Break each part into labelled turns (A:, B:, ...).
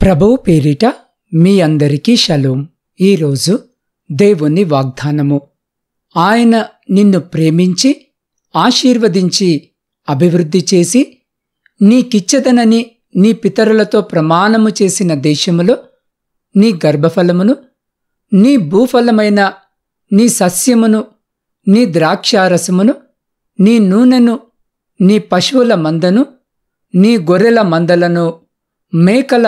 A: ప్రభువు పేరిట మీ అందరికీ షలోం. ఈరోజు దేవుని వాగ్దానము. ఆయన నిన్ను ప్రేమించి ఆశీర్వదించి అభివృద్ధి చేసి నీకిచ్చదనని నీ పితరులతో ప్రమాణము చేసిన దేశములో నీ గర్భఫలమును, నీ భూఫలమైన నీ సస్యమును, నీ ద్రాక్షారసమును, నీ నూనెను, నీ పశువుల మందను, నీ గొర్రెల మందలను, మేకల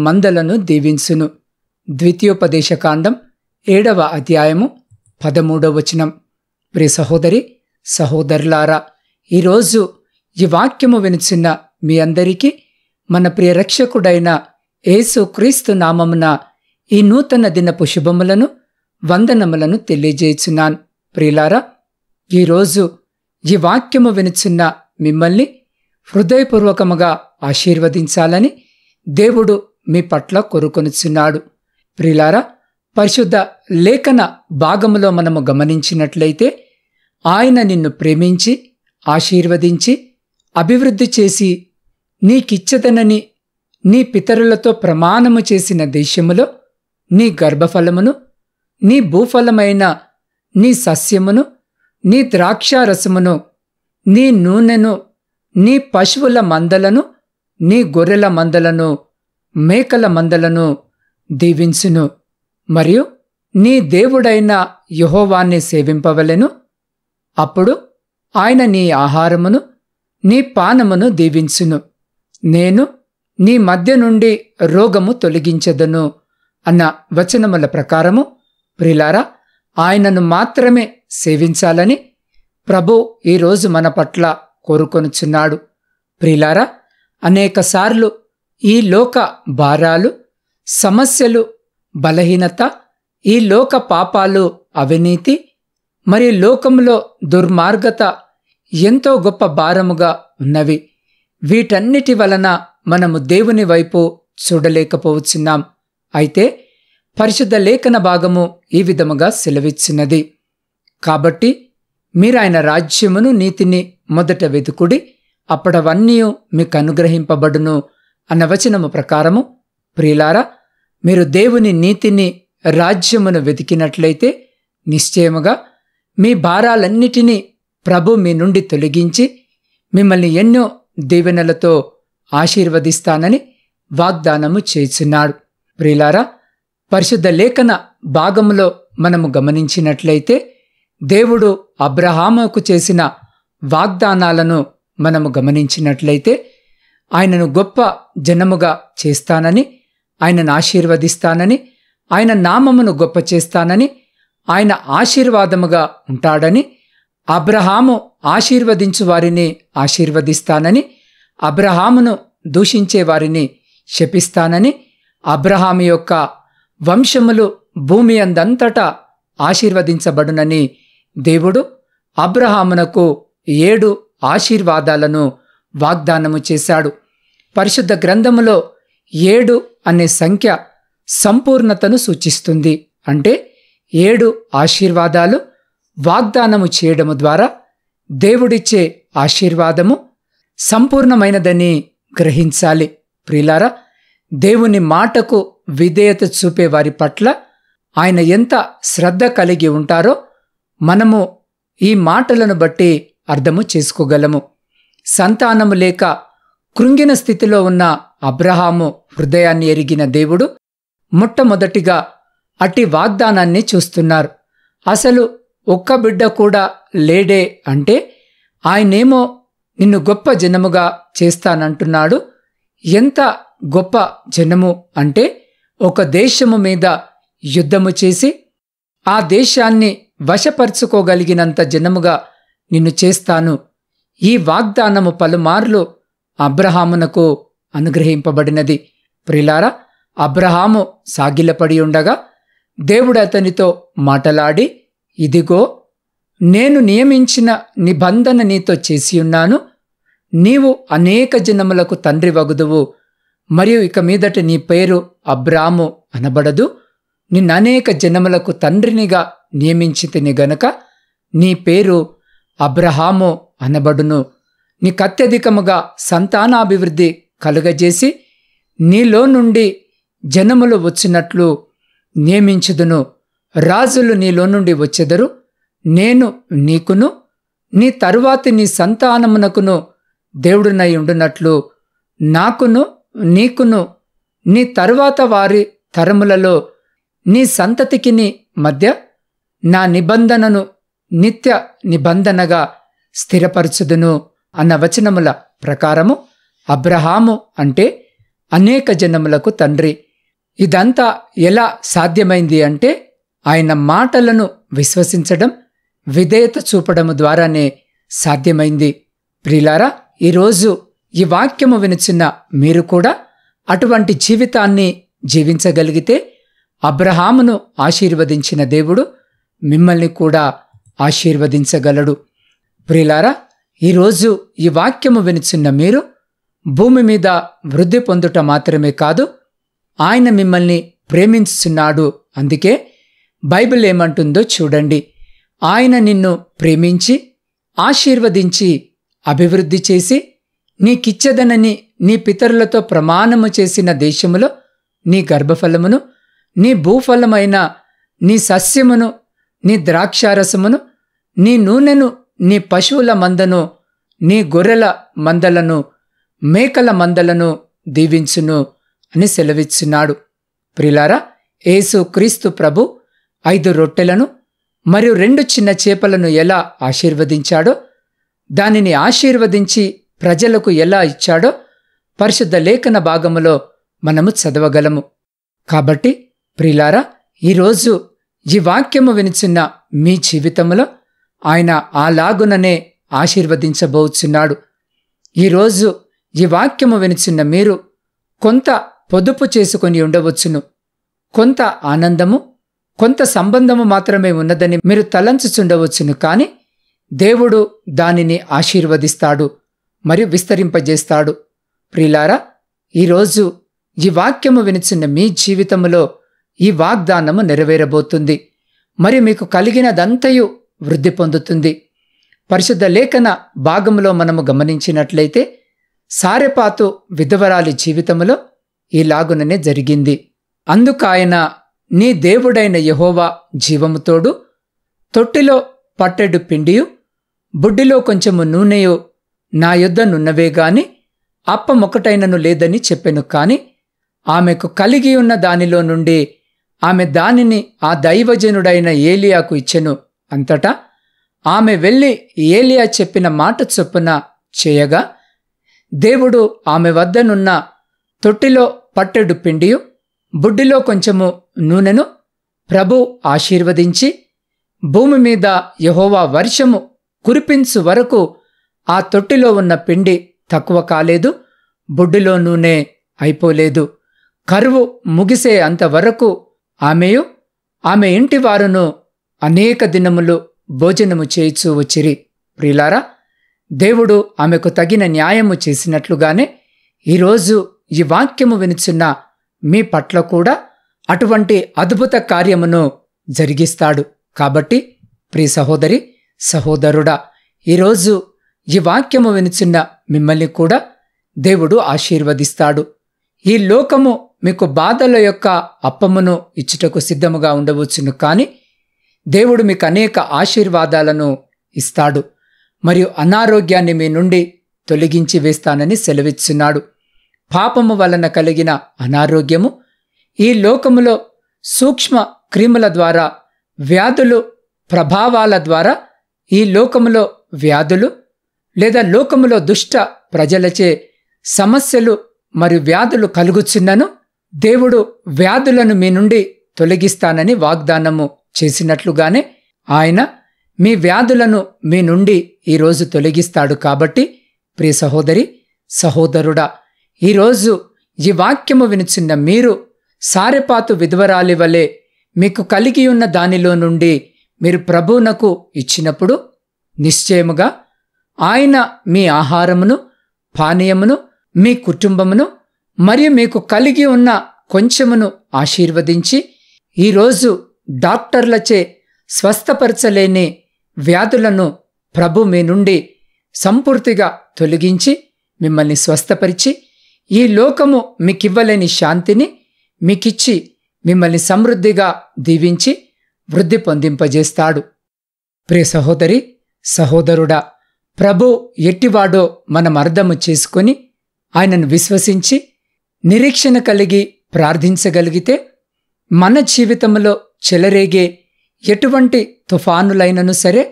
A: మందలను దీవించును. ద్వితీయోపదేశకాండం 7వ అధ్యాయము 13వ వచనం. ప్రియ సహోదరి సహోదరులారా, ఈరోజు ఈ వాక్యము వినుచున్న మీ అందరికీ మన ప్రియ రక్షకుడైన యేసు క్రీస్తు నామమున ఈ నూతన దినపు శుభములను వందనములను తెలియజేయుచున్నాను. ప్రియులారా, ఈరోజు ఈ వాక్యము వినుచున్న మిమ్మల్ని హృదయపూర్వకముగా ఆశీర్వదించాలని దేవుడు మీ పట్ల కోరుకొనుచున్నాడు. ప్రియులారా, పరిశుద్ధ లేఖన భాగములో మనము గమనించినట్లయితే ఆయన నిన్ను ప్రేమించి ఆశీర్వదించి అభివృద్ధి చేసి నీకిచ్చదనని నీ పితరులతో ప్రమాణము చేసిన దేశములో నీ గర్భఫలమును, నీ భూఫలమైన నీ సస్యమును, నీ ద్రాక్షారసమును, నీ నూనెను, నీ పశువుల మందలను, నీ గొర్రెల మందలను, మేకల మందలను దీవించును. మరియు నీ దేవుడైన యెహోవాన్ని సేవింపవలెను. అప్పుడు ఆయన నీ ఆహారమును, నీ పానమును దీవించును. నేను నీ మధ్య నుండి రోగము తొలగించెదను అన్న వచనముల ప్రకారము ప్రియులారా, ఆయనను మాత్రమే సేవించాలని ప్రభు ఈరోజు మన పట్ల కోరుకొనుచున్నాడు. ప్రియులారా, అనేకసార్లు ఈ లోక భారాలు, సమస్యలు, బలహీనత, ఈ లోక పాపాలు, అవినీతి, మరి లోకంలో దుర్మార్గత ఎంతో గొప్ప భారముగా ఉన్నవి. వీటన్నిటి వలన మనము దేవుని వైపు చూడలేకపోవచ్చున్నాం. అయితే పరిశుద్ధ లేఖన భాగము ఈ విధముగా సెలవిచ్చినది. కాబట్టి మీరాయన రాజ్యమును నీతిని మొదట వెతుకుడి, అప్పుడవన్నీ మీకు అనుగ్రహింపబడును అన్న వచనము ప్రకారము ప్రియులారా, మీరు దేవుని నీతిని రాజ్యమును వెతికినట్లయితే నిశ్చయముగా మీ భారాలన్నిటినీ ప్రభు మీ నుండి తొలగించి మిమ్మల్ని ఎన్నో దీవెనలతో ఆశీర్వదిస్తానని వాగ్దానము చేయుచున్నాడు. ప్రియులారా, పరిశుద్ధ లేఖన భాగములో మనము గమనించినట్లయితే దేవుడు అబ్రహాముకు చేసిన వాగ్దానాలను మనము గమనించినట్లయితే ఆయనను గొప్ప జనముగా చేస్తానని, ఆయనను ఆశీర్వదిస్తానని, ఆయన నామమును గొప్ప చేస్తానని, ఆయన ఆశీర్వాదముగా ఉంటాడని, అబ్రహాము ఆశీర్వదించు వారిని ఆశీర్వదిస్తానని, అబ్రహామును దూషించే వారిని శపిస్తానని, అబ్రహాము యొక్క వంశములు భూమి అందంతటా ఆశీర్వదించబడునని దేవుడు అబ్రహామునకు 7 ఆశీర్వాదాలను వాగ్దానము చేశాడు. పరిశుద్ధ గ్రంథములో 7 అనే సంఖ్య సంపూర్ణతను సూచిస్తుంది. అంటే 7 ఆశీర్వాదాలు వాగ్దానము చేయడము ద్వారా దేవుడిచ్చే ఆశీర్వాదము సంపూర్ణమైనదని గ్రహించాలి. ప్రియులారా, దేవుని మాటకు విధేయత చూపే వారి పట్ల ఆయన ఎంత శ్రద్ధ కలిగి ఉంటారో మనము ఈ మాటలను బట్టి అర్థము చేసుకోగలము. సంతానము లేక కృంగిన స్థితిలో ఉన్న అబ్రహాము హృదయాన్ని ఎరిగిన దేవుడు మొట్టమొదటిగా అట్టి వాగ్దానాన్ని చూస్తున్నారు. అసలు ఒక్క బిడ్డ కూడా లేడే అంటే ఆయనేమో నిన్ను గొప్ప జనముగా చేస్తానంటున్నాడు. ఎంత గొప్ప జనము అంటే ఒక దేశము మీద యుద్ధము చేసి ఆ దేశాన్ని వశపరుచుకోగలిగినంత జనముగా నిన్ను చేస్తాను. ఈ వాగ్దానము పలుమార్లు అబ్రహామునకు అనుగ్రహింపబడినది. ప్రియులారా, అబ్రహాము సాగిలపడి ఉండగా దేవుడు అతనితో మాటలాడి, ఇదిగో నేను నియమించిన నిబంధన నీతో చేసియున్నాను. నీవు అనేక జనములకు తండ్రి వగుదువు. మరియు ఇక మీదట నీ పేరు అబ్రాము అనబడదు. నిన్ననేక జనములకు తండ్రినిగా నియమించితిని గనక నీ పేరు అబ్రహాము అనబడును. నీకత్యధికముగా సంతానాభివృద్ధి కలుగజేసి నీలో నుండి జనములు వచ్చినట్లు నియమించుదును. రాజులు నీలో నుండి వచ్చెదరు. నేను నీకును నీ తరువాతి నీ సంతానమునకును దేవుడునై ఉండునట్లు నాకును నీకును నీ తరువాత వారి తరములలో నీ సంతతికిని మధ్య నా నిబంధనను నిత్య నిబంధనగా స్థిరపరచుదును అన్న వచనముల ప్రకారము అబ్రహాము అంటే అనేక జనములకు తండ్రి. ఇదంతా ఎలా సాధ్యమైంది అంటే ఆయన మాటలను విశ్వసించడం, విధేయత చూపడము ద్వారానే సాధ్యమైంది. ప్రియులారా, ఈరోజు ఈ వాక్యము వినుచున్న మీరు కూడా అటువంటి జీవితాన్ని జీవించగలిగితే అబ్రహామును ఆశీర్వదించిన దేవుడు మిమ్మల్ని కూడా ఆశీర్వదించగలడు. ప్రియులారా, ఈరోజు ఈ వాక్యము వినుచున్న మీరు భూమి మీద వృద్ధి పొందుట మాత్రమే కాదు, ఆయన మిమ్మల్ని ప్రేమించుచున్నాడు. అందుకే బైబిల్ ఏమంటుందో చూడండి. ఆయన నిన్ను ప్రేమించి ఆశీర్వదించి అభివృద్ధి చేసి నీకిచ్చెదనని నీ పితరులతో ప్రమాణము చేసిన దేశములో నీ గర్భఫలమును, నీ భూఫలమైన నీ సస్యమును, నీ ద్రాక్షారసమును, నీ నూనెను, నీ పశువుల మందను, నీ గొర్రెల మందలను, మేకల మందలను దీవించును అని సెలవిచ్చున్నాడు. ప్రియులారా, యేసు క్రీస్తు ప్రభు 5 రొట్టెలను మరియు 2 చిన్న చేపలను ఎలా ఆశీర్వదించాడో, దానిని ఆశీర్వదించి ప్రజలకు ఎలా ఇచ్చాడో పరిశుద్ధ లేఖన భాగములో మనము చదవగలము. కాబట్టి ప్రియులారా, ఈరోజు ఈ వాక్యము వినుచున్న మీ జీవితంలో ఆయన అలాగుననే ఆశీర్వదించబోచున్నాడు. ఈరోజు ఈ వాక్యము వినుచున్న మీరు కొంత పొదుపు చేసుకొని ఉండవచ్చును. కొంత ఆనందము, కొంత సంబంధము మాత్రమే ఉన్నదని మీరు తలంచుచుండవచ్చును. కానీ దేవుడు దానిని ఆశీర్వదిస్తాడు మరియు విస్తరింపజేస్తాడు. ప్రియులారా, ఈరోజు ఈ వాక్యము వినుచున్న మీ జీవితములో ఈ వాగ్దానము నెరవేరబోతుంది. మరి మీకు కలిగినదంతయు వృద్ధి పొందుతుంది. పరిశుద్ధ లేఖన భాగములో మనము గమనించినట్లయితే సారెపాతు విధవరాలి జీవితములో ఈలాగుననే జరిగింది. అందుకాయన నీ దేవుడైన యెహోవా జీవముతోడు తొట్టిలో పట్టెడు పిండియు బుడ్డిలో కొంచెము నూనెయు నా యొద్దనున్నవే గాని అప్పమొకటైనను లేదని చెప్పెను. కాని ఆమెకు కలిగి ఉన్న దానిలో నుండి ఆమె దానిని ఆ దైవజనుడైన ఏలియాకు ఇచ్చెను. అంతటా ఆమె వెళ్ళి ఏలియా చెప్పిన మాట చొప్పున చేయగా దేవుడు ఆమె వద్దనున్న తొట్టిలో పట్టెడు పిండియు బుడ్డిలో కొంచెము నూనెను ప్రభు ఆశీర్వదించి భూమి మీద యెహోవా వర్షము కురిపించు వరకు ఆ తొట్టిలో ఉన్న పిండి తక్కువ కాలేదు, బుడ్డిలో నూనె అయిపోలేదు. కరువు ముగిసే అంతవరకు ఆమెయు ఆమె ఇంటి వారును అనేక దినములు భోజనము చేయిచూ వచ్చిరి. ప్రియులారా, దేవుడు ఆమెకు తగిన న్యాయము చేసినట్లుగానే ఈరోజు ఈ వాక్యము వినుచున్న మీ పట్ల కూడా అటువంటి అద్భుత కార్యమును జరిగిస్తాడు. కాబట్టి ప్రియ సహోదరి, సహోదరుడా, ఈరోజు ఈ వాక్యము వినుచున్న మిమ్మల్ని కూడా దేవుడు ఆశీర్వదిస్తాడు. ఈ లోకము మీకు బాధల యొక్క అప్పమును ఇచ్చుటకు సిద్ధముగా ఉండవచ్చును. కానీ దేవుడు మీకు అనేక ఆశీర్వాదాలను ఇస్తాడు మరియు అనారోగ్యాన్ని మీ నుండి తొలగించి వేస్తానని సెలవిచ్చున్నాడు. పాపము వలన కలిగిన అనారోగ్యము, ఈ లోకములో సూక్ష్మ క్రిముల ద్వారా వ్యాధులు, ప్రభావాల ద్వారా ఈ లోకములో వ్యాధులు లేదా లోకములో దుష్ట ప్రజలచే సమస్యలు మరియు వ్యాధులు కలుగుచున్నను దేవుడు వ్యాధులను మీ నుండి తొలగిస్తానని వాగ్దానము చేసినట్లుగానే ఆయన మీ వ్యాధులను మీ నుండి ఈరోజు తొలగిస్తాడు. కాబట్టి ప్రియ సహోదరి, సహోదరుడా, ఈరోజు ఈ వాక్యము వినుచున్న మీరు సారెపాతు విధవరాలి వలె మీకు కలిగి ఉన్న దానిలో నుండి మీరు ప్రభువునకు ఇచ్చినప్పుడు నిశ్చయముగా ఆయన మీ ఆహారమును, పానీయమును, మీ కుటుంబమును మరియు మీకు కలిగి ఉన్న కొంచెమును ఆశీర్వదించి ఈరోజు డాక్టర్లచే స్వస్థపరచలేని వ్యాధులను ప్రభు మీ నుండి సంపూర్తిగా తొలగించి మిమ్మల్ని స్వస్థపరిచి ఈ లోకము మీకివ్వలేని శాంతిని, మీకిచ్చి మిమ్మల్ని సమృద్ధిగా దీవించి వృద్ధి పొందింపజేస్తాడు. ప్రియ సహోదరి, సహోదరుడా, ప్రభు ఎట్టివాడో మనం అర్థము చేసుకొని ఆయనను విశ్వసించి నిరీక్షణ కలిగి ప్రార్థించగలిగితే మన జీవితంలో చెలరేగే ఎటువంటి తుఫానులైనను సరే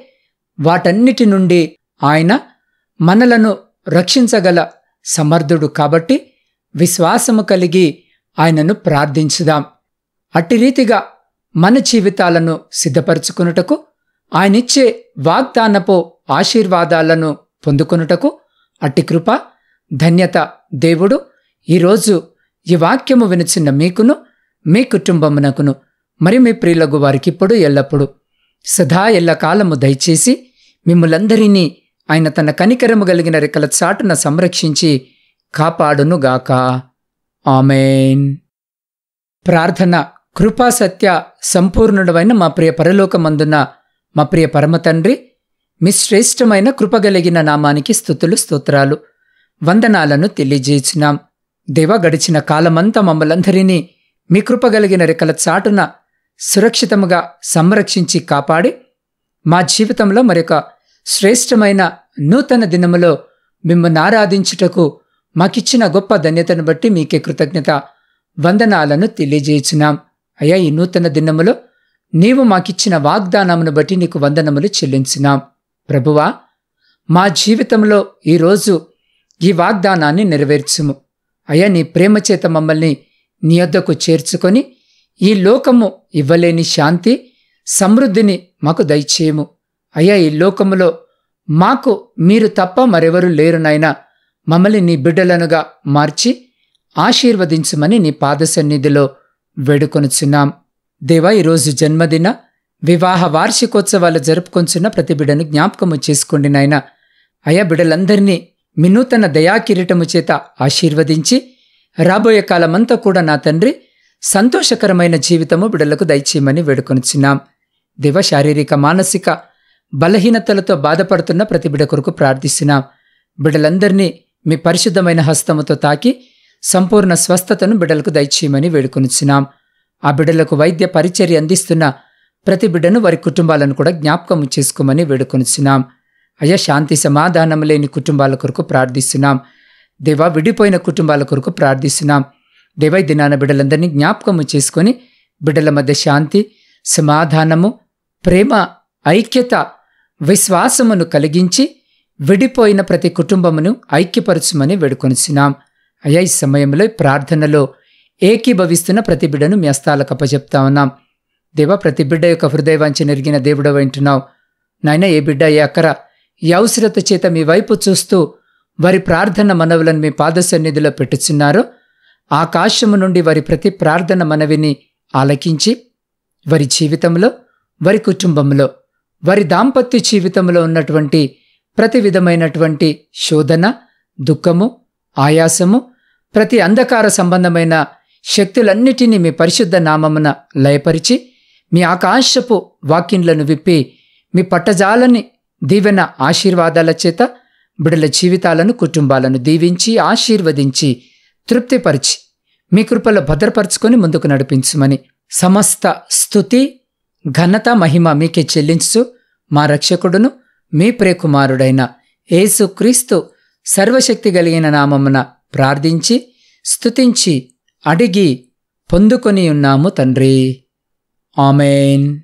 A: వాటన్నిటి నుండి ఆయన మనలను రక్షించగల సమర్థుడు. కాబట్టి విశ్వాసము కలిగి ఆయనను ప్రార్థించుదాం. అట్టి రీతిగా మన జీవితాలను సిద్ధపరచుకొనుటకు, ఆయనిచ్చే వాగ్దానపు ఆశీర్వాదాలను పొందుకొనుటకు అట్టి కృప, ధన్యత దేవుడు ఈరోజు ఈ వాక్యము వినుచున్న మీకును, మీ కుటుంబమునకును, మరి మీ ప్రియులగు వారికిప్పుడు ఎల్లప్పుడు సదా ఎల్లకాలము దయచేసి మిమ్ములందరినీ ఆయన తన కనికరము కలిగిన రెక్కల చాటున సంరక్షించి కాపాడునుగాక. ఆమేన్. ప్రార్థన. కృపా సత్య సంపూర్ణుడమైన మా ప్రియ పరలోకమందున్న మా ప్రియ పరమ తండ్రి, మీ శ్రేష్టమైన కృపగలిగిన నామానికి స్తుతులు, స్తోత్రాలు, వందనాలను తెలియజేసినాం. దేవ, గడిచిన కాలమంతా మమ్మలందరినీ మీ కృపగలిగిన రెక్కల చాటున సురక్షితముగా సంరక్షించి కాపాడి మా జీవితంలో మరొక శ్రేష్టమైన నూతన దినములో మిమ్మల్ని ఆరాధించుటకు మాకిచ్చిన గొప్ప ధన్యతను బట్టి మీకే కృతజ్ఞత వందనాలను తెలియజేయుచున్నాం. అయ్యా, ఈ నూతన దినములో నీవు మాకిచ్చిన వాగ్దానమును బట్టి నీకు వందనములు చెల్లించున్నాం. ప్రభువా, మా జీవితంలో ఈరోజు ఈ వాగ్దానాన్ని నెరవేర్చుము. అయ్యా, నీ ప్రేమ చేత మమ్మల్ని నీ యొద్దకు చేర్చుకొని ఈ లోకము ఇవ్వలేని శాంతి, సమృద్ధిని మాకు దయచేయము. అయ్యా, ఈ లోకములో మాకు మీరు తప్ప మరెవరూ లేరు నాయనా. మమ్మల్ని నీ బిడ్డలనుగా మార్చి ఆశీర్వదించుమని నీ పాద సన్నిధిలో వేడుకొనుచున్నాం. దేవా, ఈరోజు జన్మదిన, వివాహ వార్షికోత్సవాలు జరుపుకొంచున్న ప్రతి బిడ్డను జ్ఞాపకము చేసుకోండి నాయనా. అయా, బిడ్డలందరినీ మీ నూతన దయాకిరీటము చేత ఆశీర్వదించి రాబోయే కాలమంతా కూడా నా తండ్రి సంతోషకరమైన జీవితము బిడ్డలకు దయచేయమని వేడుకొనుచున్నాం. దేవ, శారీరక మానసిక బలహీనతలతో బాధపడుతున్న ప్రతి బిడ్డ కొరకు ప్రార్థిస్తున్నాం. బిడ్డలందరినీ మీ పరిశుద్ధమైన హస్తముతో తాకి సంపూర్ణ స్వస్థతను బిడ్డలకు దయచేయమని వేడుకొనుచున్నాం. ఆ బిడ్డలకు వైద్య పరిచర్య అందిస్తున్న ప్రతి బిడ్డను, వారి కుటుంబాలను కూడా జ్ఞాపకం చేసుకోమని వేడుకొనుచున్నాం. అయ్యా, శాంతి సమాధానం లేని కుటుంబాల కొరకు ప్రార్థిస్తున్నాం. దేవా, విడిపోయిన కుటుంబాల కొరకు ప్రార్థిస్తున్నాం. దేవా, ఈ దినాన బిడ్డలందరినీ జ్ఞాపకము చేసుకొని బిడ్డల మధ్య శాంతి, సమాధానము, ప్రేమ, ఐక్యత, విశ్వాసమును కలిగించి విడిపోయిన ప్రతి కుటుంబమును ఐక్యపరచుమని వేడుకొనుచున్నాం. అయ్యా, ఈ సమయంలో ప్రార్థనలో ఏకీభవిస్తున్న ప్రతి బిడ్డను మీ హస్తాలకు అప్పచెప్తా ఉన్నాం. దేవా, ప్రతి బిడ్డ యొక్క హృదయవాంఛ నెరిగిన దేవుడవు వింటున్నావు నాయన. ఏ బిడ్డ, ఏ అక్కర ఈ అవసరత చేత మీ వైపు చూస్తూ వారి ప్రార్థన మనవులను మీ పాద సన్నిధిలో పెట్టుచున్నారో, ఆకాశము నుండి వారి ప్రతి ప్రార్థన మనవిని ఆలకించి వారి జీవితంలో, వారి కుటుంబంలో, వారి దాంపత్య జీవితంలో ఉన్నటువంటి ప్రతి విధమైనటువంటి శోధన, దుఃఖము, ఆయాసము, ప్రతి అంధకార సంబంధమైన శక్తులన్నిటినీ మీ పరిశుద్ధ నామమున లయపరిచి మీ ఆకాశపు వాక్యములను విప్పి మీ పట్టజాలని దీవెన ఆశీర్వాదాల చేత బిడ్డల జీవితాలను, కుటుంబాలను దీవించి ఆశీర్వదించి తృప్తిపరిచి మీ కృపలో భద్రపరుచుకొని ముందుకు నడిపించుమని సమస్త స్తుతి, ఘనత, మహిమ మీకే చెల్లించు మా రక్షకుడును మీ ప్రియకుమారుడైన యేసుక్రీస్తు సర్వశక్తి కలిగిన నామమున ప్రార్థించి స్తుతించి అడిగి పొందుకొని ఉన్నాము తండ్రి. ఆమేన్.